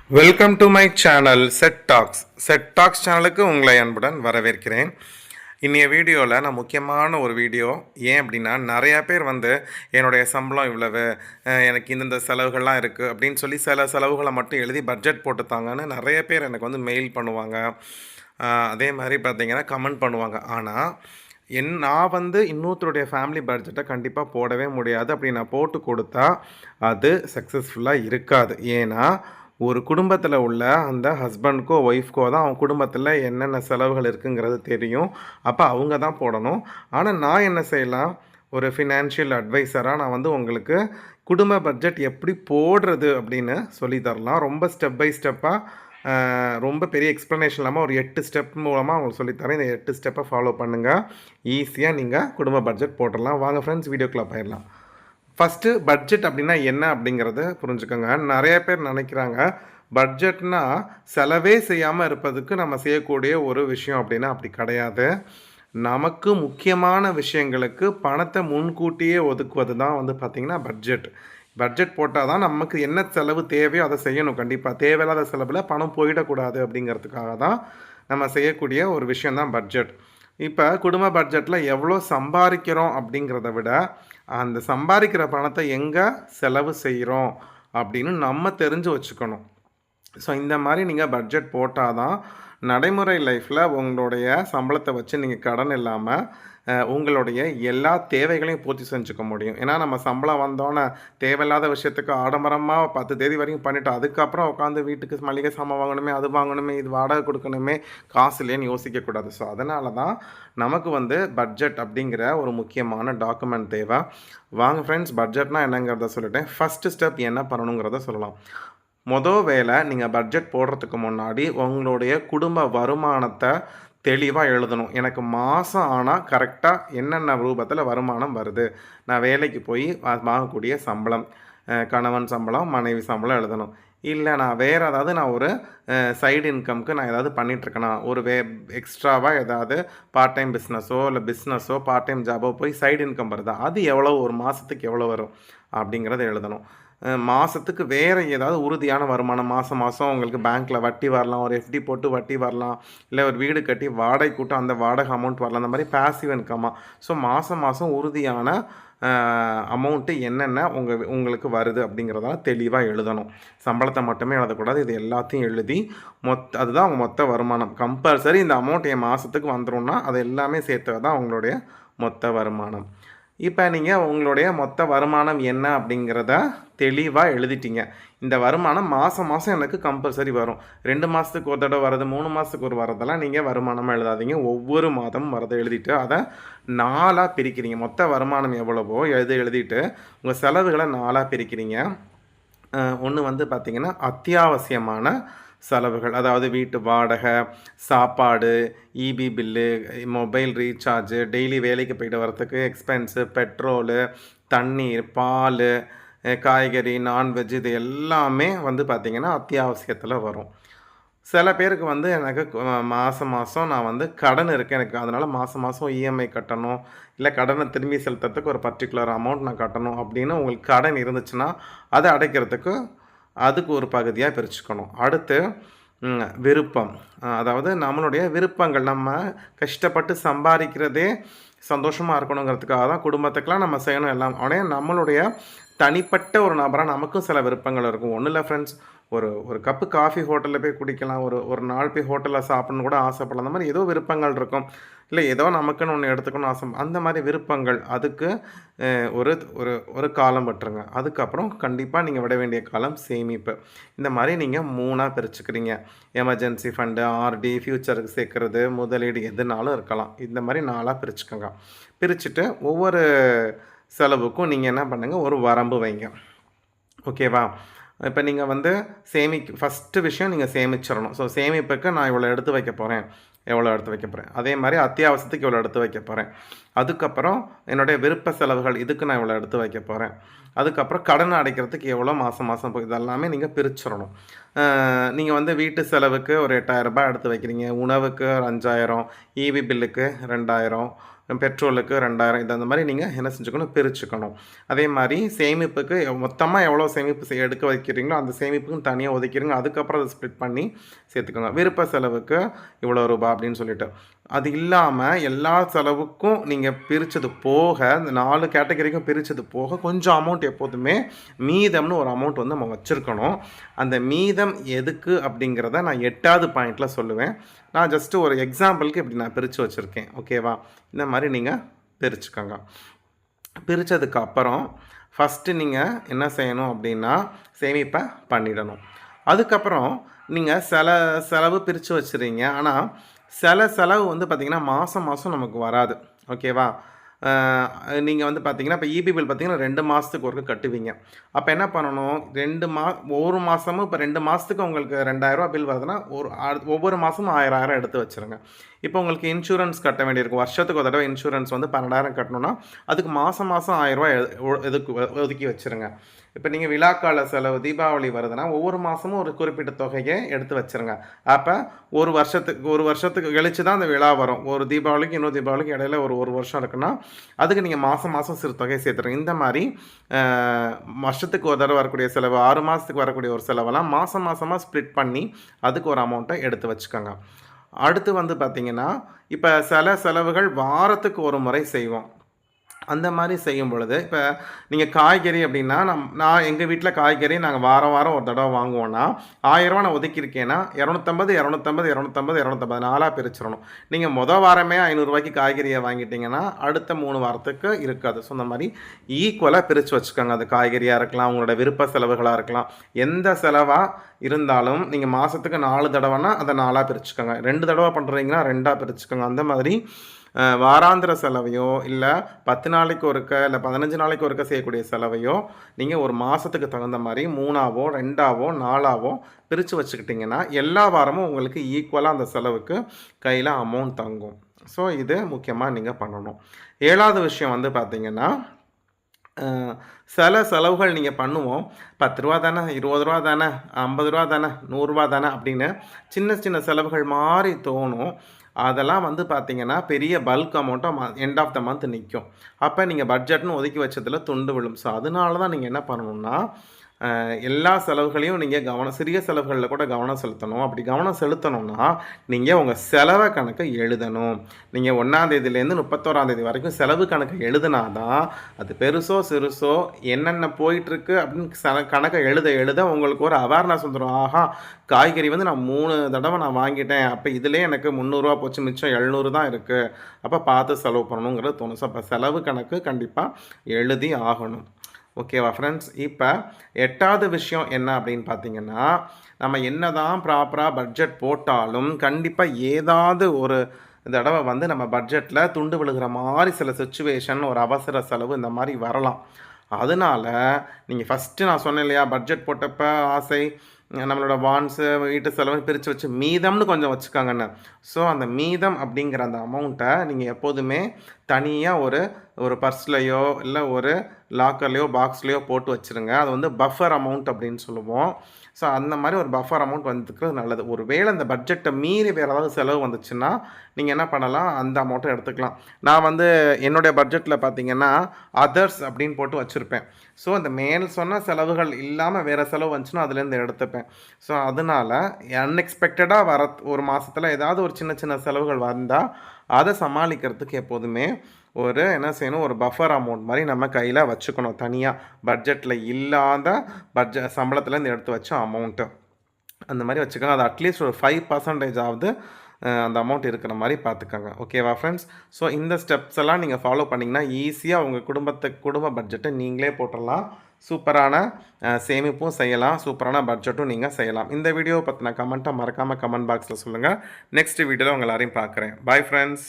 Welcome to my channel set tax சேனலுக்கு உங்களை அன்புடன் வரவேற்கிறேன். இன்றைய வீடியோவில் நான் முக்கியமான ஒரு வீடியோ. ஏன் அப்படின்னா, நிறையா பேர் என்னுடைய சம்பளம் இவ்வளவு, எனக்கு இந்தந்த செலவுகள்லாம் இருக்குது அப்படின்னு சொல்லி சில செலவுகளை மட்டும் எழுதி பட்ஜெட் போட்டுத்தாங்கன்னு நிறைய பேர் எனக்கு மெயில் பண்ணுவாங்க. அதே மாதிரி பார்த்திங்கன்னா கமெண்ட் பண்ணுவாங்க. ஆனால் நான் இன்னொருத்தருடைய ஃபேமிலி பட்ஜெட்டை கண்டிப்பாக போடவே முடியாது. அப்படி நான் போட்டு கொடுத்தா அது சக்ஸஸ்ஃபுல்லாக இருக்காது. ஏன்னா ஒரு குடும்பத்தில் உள்ள அந்த ஹஸ்பண்ட்க்கோ ஒய்ஃப்க்கோ தான் அவங்க குடும்பத்தில் என்னென்ன செலவுகள் இருக்குங்கிறது தெரியும். அப்போ அவங்க தான் போடணும். ஆனால் நான் என்ன செய்யலாம், ஒரு ஃபினான்ஷியல் அட்வைஸராக நான் உங்களுக்கு குடும்ப பட்ஜெட் எப்படி போடுறது அப்படின்னு சொல்லித்தரலாம். ரொம்ப ஸ்டெப் பை ஸ்டெப்பாக, ரொம்ப பெரிய எக்ஸ்ப்ளனேஷன் இல்லாமல் ஒரு 8 ஸ்டெப் மூலமாக அவங்களுக்கு சொல்லித்தரேன். இந்த 8 ஸ்டெப்பை ஃபாலோ பண்ணுங்கள். ஈஸியாக நீங்கள் குடும்ப பட்ஜெட் போட்டுடலாம். வாங்க ஃப்ரெண்ட்ஸ், வீடியோக்குள்ளே போயிடலாம். ஃபஸ்ட்டு பட்ஜெட் அப்படின்னா என்ன அப்படிங்கிறத புரிஞ்சுக்கோங்க. நிறைய பேர் நினைக்கிறாங்க பட்ஜெட்னா செலவே செய்யாமல் இருப்பதுக்கு நம்ம செய்யக்கூடிய ஒரு விஷயம் அப்படின்னா அப்படி கிடையாது. நமக்கு முக்கியமான விஷயங்களுக்கு பணத்தை முன்கூட்டியே ஒதுக்குவது தான் பார்த்திங்கன்னா பட்ஜெட் போட்டால் தான் நமக்கு என்ன செலவு தேவையோ அதை செய்யணும். கண்டிப்பாக தேவையில்லாத செலவில் பணம் போயிடக்கூடாது அப்படிங்கிறதுக்காக தான் நம்ம செய்யக்கூடிய ஒரு விஷயந்தான் பட்ஜெட். இப்போ குடும்ப பட்ஜெட்டில் எவ்வளோ சம்பாதிக்கிறோம் அப்படிங்கிறத விட அந்த சம்பாதிக்கிற பணத்தை எங்கே செலவு செய்கிறோம் அப்படின்னு நம்ம தெரிஞ்சு வச்சுக்கணும். ஸோ இந்த மாதிரி நீங்கள் பட்ஜெட் போட்டால் தான் நடைமுறை லைஃப்பில் உங்களுடைய சம்பளத்தை வச்சு நீங்கள் கடன் இல்லாமல் உங்களுடைய எல்லா தேவைகளையும் பூர்த்தி செஞ்சுக்க முடியும். ஏன்னா நம்ம சம்பளம் வந்தோன்னே தேவையில்லாத விஷயத்துக்கு ஆடம்பரமாக 10 தேதி வரைக்கும் பண்ணிவிட்டு அதுக்கப்புறம் உட்காந்து வீட்டுக்கு மளிகை சாமான் வாங்கணுமே, அது வாங்கணுமே, இது வாடகை கொடுக்கணுமே, காசு இல்லைன்னு யோசிக்கக்கூடாது. ஸோ அதனால தான் நமக்கு பட்ஜெட் அப்படிங்கிற ஒரு முக்கியமான டாக்குமெண்ட் தேவை. வாங்க ஃப்ரெண்ட்ஸ், பட்ஜெட்னால் என்னங்கிறத சொல்லிட்டேன். ஃபஸ்ட்டு ஸ்டெப் என்ன பண்ணணுங்கிறத சொல்லலாம். வேலை, நீங்கள் பட்ஜெட் போடுறதுக்கு முன்னாடி உங்களுடைய குடும்ப வருமானத்தை தெளிவாக எழுதணும். எனக்கு மாதம் ஆனால் கரெக்டாக என்னென்ன ரூபத்தில் வருமானம் வருது, நான் வேலைக்கு போய் வாங்கக்கூடிய சம்பளம், கணவன் சம்பளம், மனைவி சம்பளம் எழுதணும். இல்லை நான் வேறு ஏதாவது நான் ஒரு சைடு இன்கம்க்கு நான் ஏதாவது பண்ணிகிட்ருக்கேனா, ஒரு எக்ஸ்ட்ராவாக ஏதாவது பார்ட் டைம் பிஸ்னஸோ பார்ட் டைம் ஜாபோ போய் சைடு இன்கம் வருதா, அது எவ்வளோ, ஒரு மாதத்துக்கு எவ்வளோ வரும் அப்படிங்கிறத எழுதணும். மாதத்துக்கு வேறு ஏதாவது உறுதியான வருமானம், மாதம் உங்களுக்கு பேங்க்கில் வட்டி வரலாம், ஒரு எஃப்டி போட்டு வட்டி வரலாம், இல்லை ஒரு வீடு கட்டி வாடகை கூட்டம் அந்த வாடகை அமௌண்ட் வரலாம், அந்த மாதிரி பேசிவ் இன்கமாக. ஸோ மாதம் உறுதியான அமௌண்ட்டு என்னென்ன உங்களுக்கு வருது அப்படிங்கிறதால தெளிவாக எழுதணும். சம்பளத்தை மட்டுமே எழுதக்கூடாது, இது எல்லாத்தையும் எழுதி அதுதான் அவங்க மொத்த வருமானம். கம்பல்சரி இந்த அமௌண்ட் என் மாதத்துக்கு வந்துடும்னா அது எல்லாமே சேர்த்து தான் அவங்களுடைய மொத்த வருமானம். இப்போ நீங்கள் உங்களுடைய மொத்த வருமானம் என்ன அப்படிங்கிறத தெளிவாக எழுதிட்டீங்க. இந்த வருமானம் மாதம் எனக்கு கம்பல்சரி வரும். 2 மாதத்துக்கு ஒரு தடவை வரது, 3 மாதத்துக்கு ஒரு வரதெல்லாம் நீங்கள் வருமானமாக எழுதாதீங்க. ஒவ்வொரு மாதமும் வரதை எழுதிட்டு அதை 4ஆக பிரிக்கிறீங்க. மொத்த வருமானம் எவ்வளவோ எழுதிட்டு உங்கள் செலவுகளை 4ஆக பிரிக்கிறீங்க. ஒன்று பார்த்திங்கன்னா அத்தியாவசியமான செலவுகள், அதாவது வீட்டு வாடகை, சாப்பாடு, EB bill, mobile recharge, daily வேலைக்கு போய்ட்டு வரத்துக்கு எக்ஸ்பென்ஸு, பெட்ரோலு, தண்ணீர், பால், காய்கறி, நான்வெஜ், இது எல்லாமே பார்த்திங்கன்னா அத்தியாவசியத்தில் வரும். சில பேருக்கு எனக்கு மாதம் நான் கடன் இருக்குது எனக்கு, அதனால் மாதம் இஎம்ஐ கட்டணும், இல்லை கடனை திரும்பி செலுத்துறதுக்கு ஒரு பர்டிகுலர் அமௌண்ட் நான் கட்டணும் அப்படின்னு உங்களுக்கு கடன் இருந்துச்சுன்னா அதை அடைக்கிறதுக்கு அதுக்கு ஒரு பகுதியாக பிரிச்சுக்கணும். அடுத்து விருப்பம், அதாவது நம்மளுடைய விருப்பங்கள், நம்ம கஷ்டப்பட்டு சம்பாதிக்கிறதே சந்தோஷமாக இருக்கணுங்கிறதுக்காக தான் குடும்பத்துக்கெலாம் நம்ம செய்யணும் எல்லாம். உடனே நம்மளுடைய தனிப்பட்ட ஒரு நபராக நமக்கும் சில விருப்பங்கள் இருக்கும். ஒன்றும் இல்லை ஃப்ரெண்ட்ஸ், ஒரு கப்பு காஃபி ஹோட்டலில் போய் குடிக்கலாம், ஒரு நாள் போய் ஹோட்டலில் சாப்பிட்ணுன்னு கூட ஆசைப்படலாம். அந்த மாதிரி ஏதோ விருப்பங்கள் இருக்கும். இல்லை ஏதோ நமக்குன்னு ஒன்று எடுத்துக்கணும்னு ஆசை, அந்த மாதிரி விருப்பங்கள், அதுக்கு ஒரு ஒரு ஒரு காலம் விட்டுருங்க. அதுக்கப்புறம் கண்டிப்பாக நீங்கள் விட வேண்டிய காலம் சேமிப்பு. இந்த மாதிரி நீங்கள் 3ஆக பிரிச்சுக்கிறீங்க. எமர்ஜென்சி ஃபண்டு, ஆர்டி, ஃப்யூச்சருக்கு சேர்க்குறது, முதலீடு எதுனாலும் இருக்கலாம். இந்த மாதிரி 4ஆக பிரிச்சுக்கோங்க. பிரிச்சுட்டு ஒவ்வொரு செலவுக்கும் நீங்கள் என்ன பண்ணுங்கள், ஒரு வரம்பு வைங்க. ஓகேவா? இப்போ நீங்கள் ஃபஸ்ட்டு விஷயம் நீங்கள் சேமிச்சிடணும். ஸோ சேமிப்புக்கு நான் இவ்வளோ எடுத்து வைக்க போகிறேன், எவ்வளோ எடுத்து வைக்க போகிறேன். அதே மாதிரி அத்தியாவசியத்துக்கு இவ்வளோ எடுத்து வைக்க போகிறேன். அதுக்கப்புறம் என்னுடைய விருப்ப செலவுகள், இதுக்கு நான் இவ்வளோ எடுத்து வைக்க போகிறேன். அதுக்கப்புறம் கடன் அடைக்கிறதுக்கு எவ்வளோ மாதம் போய் இதெல்லாமே நீங்கள் பிரிச்சிடணும். நீங்கள் வீட்டு செலவுக்கு ஒரு 8000 ரூபாய் எடுத்து வைக்கிறீங்க, உணவுக்கு 5000, இபி பில்லுக்கு 2000, பெட்ரோலுக்கு 2000 இது அந்த மாதிரி நீங்கள் என்ன செஞ்சுக்கணும், பிரிச்சுக்கணும். அதே மாதிரி சேமிப்புக்கு மொத்தமாக எவ்வளோ சேமிப்பு எடுக்க வைக்கிறீங்களோ அந்த சேமிப்புக்கும் தனியாக ஒதுக்கிடுங்க. அதுக்கப்புறம் அதை ஸ்ப்ளிட் பண்ணி சேர்த்துக்கோங்க. விருப்ப செலவுக்கு இவ்வளோ ரூபா அப்படின்னு சொல்லிட்டு. அது இல்லாமல் எல்லா செலவுக்கும் நீங்கள் பிரித்தது போக, இந்த 4 கேட்டகரிக்கும் பிரித்தது போக கொஞ்சம் அமௌண்ட் எப்போதுமே மீதம்னு ஒரு அமௌண்ட் வந்து நம்ம வச்சுருக்கணும். அந்த மீதம் எதுக்கு அப்படிங்கிறத நான் 8வது பாயிண்டில் சொல்லுவேன். நான் ஜஸ்ட்டு ஒரு எக்ஸாம்பிளுக்கு இப்படி நான் பிரித்து வச்சுருக்கேன். ஓகேவா? இந்த மாதிரி நீங்கள் பிரிச்சுக்கோங்க. பிரித்ததுக்கு அப்புறம் ஃபஸ்ட்டு நீங்கள் என்ன செய்யணும் அப்படின்னா சேமிப்பை பண்ணிடணும். அதுக்கப்புறம் நீங்கள் செலவு பிரித்து வச்சுறீங்க. ஆனால் செலவு வந்து பார்த்திங்கன்னா மாதம் மாதம் நமக்கு வராது. ஓகேவா? நீங்கள் வந்து பார்த்தீங்கன்னா இப்போ இபி பில் பார்த்தீங்கன்னா 2 மாதத்துக்கு ஒருக்க கட்டுவீங்க. அப்போ என்ன பண்ணணும், ஒவ்வொரு மாதமும் இப்போ 2 மாதத்துக்கு உங்களுக்கு 2000 பில் வருதுன்னா ஒவ்வொரு மாதமும் 1000 எடுத்து வச்சுருங்க. இப்போ உங்களுக்கு இன்சூரன்ஸ் கட்ட வேண்டியிருக்கும். வருஷத்துக்கு ஒரு தடவை இன்சூரன்ஸ் வந்து 12,000 கட்டணும்னா அதுக்கு மாதம் 1000 ஒதுக்கி வச்சுருங்க. இப்போ நீங்கள் விழாக்கால செலவு தீபாவளி வருதுன்னா ஒவ்வொரு மாதமும் ஒரு குறிப்பிட்ட தொகையை எடுத்து வச்சுருங்க. அப்போ ஒரு வருஷத்துக்கு கழித்து தான் அந்த விழா வரும். ஒரு தீபாவளிக்கு இன்னொரு தீபாவளிக்கு இடையில ஒரு வருஷம் இருக்குன்னா அதுக்கு நீங்கள் மாதம் சிறு தொகையை சேர்த்துருங்க. இந்த மாதிரி வருஷத்துக்கு ஒரு தடவை வரக்கூடிய செலவு, 6 மாதத்துக்கு வரக்கூடிய ஒரு செலவெல்லாம் மாதமாக ஸ்ப்ளிட் பண்ணி அதுக்கு ஒரு அமௌண்ட்டை எடுத்து வச்சுக்கோங்க. அடுத்து வந்து பார்த்திங்கன்னா இப்போ செலவுகள் வாரத்துக்கு ஒரு முறை செய்வோம். அந்த மாதிரி செய்யும் பொழுது இப்போ நீங்கள் காய்கறி அப்படின்னா நான் எங்கள் வீட்டில் காய்கறி நாங்கள் வாரம் ஒரு தடவை வாங்குவோன்னா 1000 நான் ஒதுக்கியிருக்கேன்னா 250 4 பிரிச்சிடணும். நீங்கள் வாரமே 500 காய்கறியை வாங்கிட்டீங்கன்னா அடுத்த 3 வாரத்துக்கு இருக்காது. ஸோ இந்த மாதிரி ஈக்குவலாக பிரித்து வச்சுக்கோங்க. அது காய்கறியாக இருக்கலாம், உங்களோட விருப்ப செலவுகளாக இருக்கலாம். எந்த செலவாக இருந்தாலும் நீங்கள் மாதத்துக்கு 4 தடவைனா அதை 4 பிரிச்சுக்கோங்க. 2 தடவை பண்ணுறீங்கன்னா 2 பிரிச்சுக்கோங்க. அந்த மாதிரி வாராந்திர செலவையோ இல்லை 10 நாளைக்கு ஒருக்க இல்லை 15 நாளைக்கு ஒருக்க செய்யக்கூடிய செலவையோ நீங்கள் ஒரு மாதத்துக்கு தகுந்த மாதிரி 3ஆவோ 2ஆவோ 4ஆவோ பிரித்து வச்சுக்கிட்டிங்கன்னா எல்லா வாரமும் உங்களுக்கு ஈக்குவலாக அந்த செலவுக்கு கையில் அமௌண்ட் தங்கும். ஸோ இது முக்கியமாக நீங்கள் பண்ணணும். 7வது விஷயம் வந்து பார்த்திங்கன்னா சில செலவுகள் நீங்கள் பண்ணுவோம். 10 ரூபா தானே, 20 ரூபா தானே, 50 ரூபா தானே, 100 ரூபா தானே அப்படின்னு சின்ன செலவுகள் மாதிரி தோணும். அதெல்லாம் வந்து பார்த்திங்கன்னா பெரிய பல்க் அமௌண்ட்டாக எண்ட் ஆஃப் த மந்த் நிற்கும். அப்போ நீங்கள் பட்ஜெட்னு ஒதுக்கி வச்சதில் துண்டு விழும். ஸோ அதனால தான் நீங்கள் என்ன பண்ணணும்னா எல்லா செலவுகளையும் நீங்கள் சிறிய செலவுகளில் கூட கவனம் செலுத்தணும். அப்படி கவனம் செலுத்தணும்னா நீங்கள் உங்கள் செலவை கணக்கை எழுதணும். நீங்கள் 1ஆம் தேதியிலேருந்து 31ஆம் தேதி வரைக்கும் செலவு கணக்கை எழுதுனா தான் அது பெருசோ சிறுசோ என்னென்ன போயிட்டுருக்கு அப்படின்னு கணக்கை எழுத உங்களுக்கு ஒரு அவேர்னஸ் வந்துடும். ஆஹா, காய்கறி வந்து நான் 3 தடவை நான் வாங்கிட்டேன், அப்போ இதிலே எனக்கு 300 ரூபா போச்சு, மிச்சம் 700 தான் இருக்குது, அப்போ பார்த்து செலவு பண்ணணுங்கிறது தோணும். ஸோ அப்போ செலவு கணக்கு கண்டிப்பாக எழுதி ஆகணும். ஓகேவா ஃப்ரெண்ட்ஸ்? இப்போ 8வது விஷயம் என்ன அப்படின்னு பார்த்தீங்கன்னா நம்ம என்ன தான் ப்ராப்பராக பட்ஜெட் போட்டாலும் கண்டிப்பாக ஏதாவது ஒரு தடவை வந்து நம்ம பட்ஜெட்டில் துண்டு விழுகிற மாதிரி சில சுச்சுவேஷன், ஒரு அவசர செலவு இந்த மாதிரி வரலாம். அதனால் நீங்கள் ஃபஸ்ட்டு நான் சொன்னேன் இல்லையா, பட்ஜெட் போட்டப்போ ஆசை நம்மளோட வான்ஸு வீட்டு செலவு பிரித்து வச்சு மீதம்னு கொஞ்சம் வச்சுக்காங்கன்னு. ஸோ அந்த மீதம் அப்படிங்கிற அந்த அமௌண்ட்டை நீங்கள் எப்போதுமே தனியாக ஒரு பர்ஸ்லையோ இல்லை ஒரு லாக்கர்லையோ பாக்ஸ்லையோ போட்டு வச்சுருங்க. அது வந்து பஃபர் அமௌண்ட் அப்படின்னு சொல்லுவோம். ஸோ அந்த மாதிரி ஒரு பஃபர் அமௌண்ட் வந்துக்கிறது நல்லது. ஒரு வேளை அந்த பட்ஜெட்டை மீறி வேறு ஏதாவது செலவு வந்துச்சுன்னா நீங்கள் என்ன பண்ணலாம், அந்த அமௌண்ட்டை எடுத்துக்கலாம். நான் வந்து என்னுடைய பட்ஜெட்டில் பார்த்தீங்கன்னா அதர்ஸ் அப்படின்னு போட்டு வச்சுருப்பேன். ஸோ அந்த மேல் சொன்ன செலவுகள் இல்லாமல் வேறு செலவு வந்துச்சுன்னா அதுலேருந்து எடுத்துப்பேன். ஸோ அதனால் அன்எக்ஸ்பெக்டடாக ஒரு மாதத்தில் ஏதாவது ஒரு சின்ன செலவுகள் வந்தால் அதை சமாளிக்கிறதுக்கு எப்போதுமே என்ன செய்யணும், ஒரு பஃபர் அமௌண்ட் மாதிரி நம்ம கையில் வச்சுக்கணும். தனியாக பட்ஜெட்டில் இல்லாத சம்பளத்துலேருந்து எடுத்து வச்ச அமௌண்ட்டு அந்த மாதிரி வச்சுக்கோங்க. அது அட்லீஸ்ட் ஒரு 5% அந்த அமௌண்ட் இருக்கிற மாதிரி பார்த்துக்கோங்க. ஓகேவா ஃப்ரெண்ட்ஸ்? ஸோ இந்த ஸ்டெப்ஸ் எல்லாம் நீங்கள் ஃபாலோ பண்ணிங்கன்னா ஈஸியாக உங்கள் குடும்ப பட்ஜெட்டை நீங்களே போட்டுடலாம். சூப்பரான சேமிப்பும் செய்யலாம், சூப்பரான பட்ஜெட்டும் நீங்கள் செய்யலாம். இந்த வீடியோவை பற்றின கமெண்ட்டை மறக்காமல் கமெண்ட் பாக்ஸில் சொல்லுங்கள். நெக்ஸ்ட் வீடியோவில் உங்கள் எல்லாரையும் பார்க்குறேன். Bye friends.